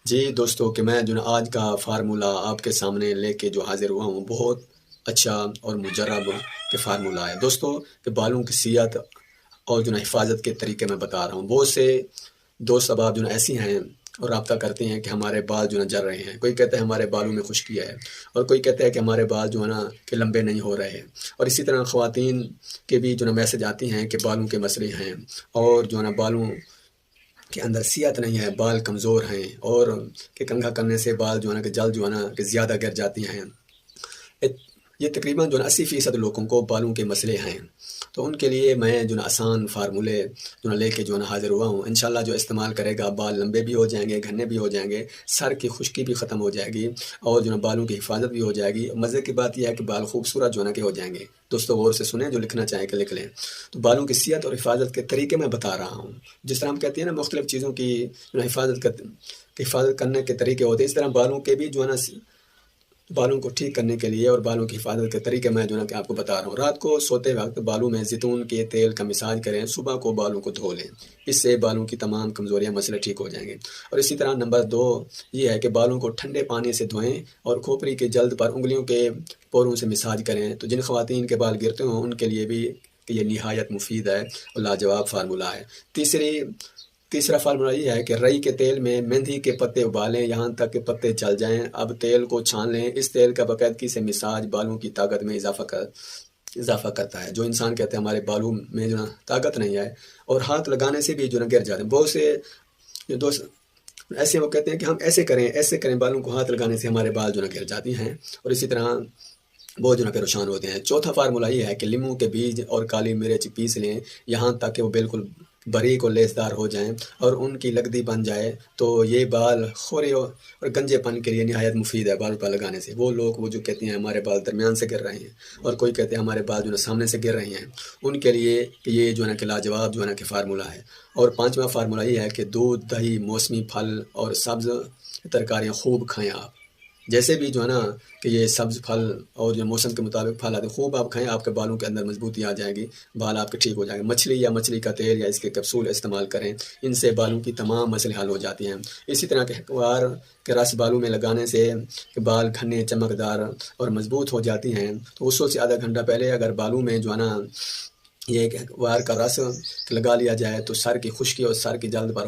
جی دوستوں کہ میں جو نا آج کا فارمولہ آپ کے سامنے لے کے جو حاضر ہوا ہوں، بہت اچھا اور مجرب کہ فارمولہ ہے دوستوں کہ بالوں کی صحت اور جو نا حفاظت کے طریقے میں بتا رہا ہوں۔ بہت سے دوست اب جو نا ایسی ہیں اور رابطہ کرتے ہیں کہ ہمارے بال جو نا جل رہے ہیں، کوئی کہتا ہے ہمارے بالوں میں خشکی ہے، اور کوئی کہتا ہے کہ ہمارے بال جو ہے نا کہ لمبے نہیں ہو رہے ہیں۔ اور اسی طرح خواتین کے بھی جو نا میسج آتی ہیں کہ بالوں کے مسئلے ہیں، اور جو ہے نا بالوں کے اندر صحت نہیں ہے، بال کمزور ہیں، اور کہ کنگھا کرنے سے بال جو ہے نا کہ جلد جو ہے نا کہ زیادہ گر جاتی ہیں۔ یہ تقریباً جو ہے نا 80% لوگوں کو بالوں کے مسئلے ہیں، تو ان کے لیے میں جو ہے نا آسان فارمولے جو ہے نا لے کے جو ہے نا حاضر ہوا ہوں۔ انشاءاللہ جو استعمال کرے گا بال لمبے بھی ہو جائیں گے، گھنے بھی ہو جائیں گے، سر کی خشکی بھی ختم ہو جائے گی، اور جو ہے نا بالوں کی حفاظت بھی ہو جائے گی۔ مزے کی بات یہ ہے کہ بال خوبصورت جو ہے نا کہ ہو جائیں گے۔ دوستو غور سے سنیں، جو لکھنا چاہیں کہ لکھ لیں۔ تو بالوں کی صحت اور حفاظت کے طریقے میں بتا رہا ہوں۔ جس طرح ہم کہتے ہیں نا مختلف چیزوں کی جو ہے حفاظت کرنے کے طریقے ہوتے ہیں، اس طرح بالوں کے بھی جو ہے نا بالوں کو ٹھیک کرنے کے لیے اور بالوں کی حفاظت کے طریقے میں جو ہے نا کہ آپ کو بتا رہا ہوں۔ رات کو سوتے وقت بالوں میں زیتون کے تیل کا مساج کریں، صبح کو بالوں کو دھو لیں، اس سے بالوں کی تمام کمزوریاں مسئلے ٹھیک ہو جائیں گے۔ اور اسی طرح نمبر 2 یہ ہے کہ بالوں کو ٹھنڈے پانی سے دھوئیں اور کھوپڑی کے جلد پر انگلیوں کے پوروں سے مساج کریں۔ تو جن خواتین کے بال گرتے ہوں ان کے لیے بھی کہ یہ نہایت مفید ہے اور لاجواب فارمولہ ہے۔ تیسرا فارمولہ یہ ہے کہ رئی کے تیل میں مہندی کے پتے ابالیں یہاں تک کہ پتے جل جائیں۔ اب تیل کو چھان لیں، اس تیل کا باقاعدگی سے مساج بالوں کی طاقت میں اضافہ کرتا ہے۔ جو انسان کہتے ہیں ہمارے بالوں میں جو نا طاقت نہیں ہے، اور ہاتھ لگانے سے بھی جو نا گر جاتے ہیں۔ بہت سے جو دوست ایسے وہ کہتے ہیں کہ ہم ایسے کریں بالوں کو ہاتھ لگانے سے ہمارے بال جو نا گر جاتی ہیں، اور اسی طرح بہت جو نا پریشان ہوتے ہیں۔ چوتھا فارمولہ یہ ہے کہ لیموں کے بیج اور کالی مرچ پیس لیں یہاں تک کہ وہ بالکل باریک اور لیسدار ہو جائیں اور ان کی لگدی بن جائے، تو یہ بال خورے اور گنجے پن کے لیے نہایت مفید ہے۔ بال پر لگانے سے وہ جو کہتے ہیں ہمارے بال درمیان سے گر رہے ہیں، اور کوئی کہتے ہیں ہمارے بال جو ہے نا سامنے سے گر رہے ہیں، ان کے لیے کہ یہ جو ہے نا کہ لاجواب جو ہے نا کہ فارمولہ ہے۔ اور 5واں فارمولہ یہ ہے کہ دودھ، دہی، موسمی پھل اور سبز ترکاریاں خوب کھائیں آپ۔ جیسے بھی جو ہے نا کہ یہ سبز پھل اور جو موسم کے مطابق پھل آتے ہیں خوب آپ کھائیں، آپ کے بالوں کے اندر مضبوطی آ جائے گی، بال آپ کے ٹھیک ہو جائیں گے۔ مچھلی کا تیل یا اس کے کیپسول استعمال کریں، ان سے بالوں کی تمام مسئلے حل ہو جاتی ہیں۔ اسی طرح کہ ہکوار کے رس بالوں میں لگانے سے کہ بال گھنے، چمکدار اور مضبوط ہو جاتی ہیں۔ تو غسل سے آدھا گھنٹہ پہلے اگر بالوں میں جو ہے نا یہ ہکوار کا رس لگا لیا جائے تو سر کی خشکی اور سر کی جلد پر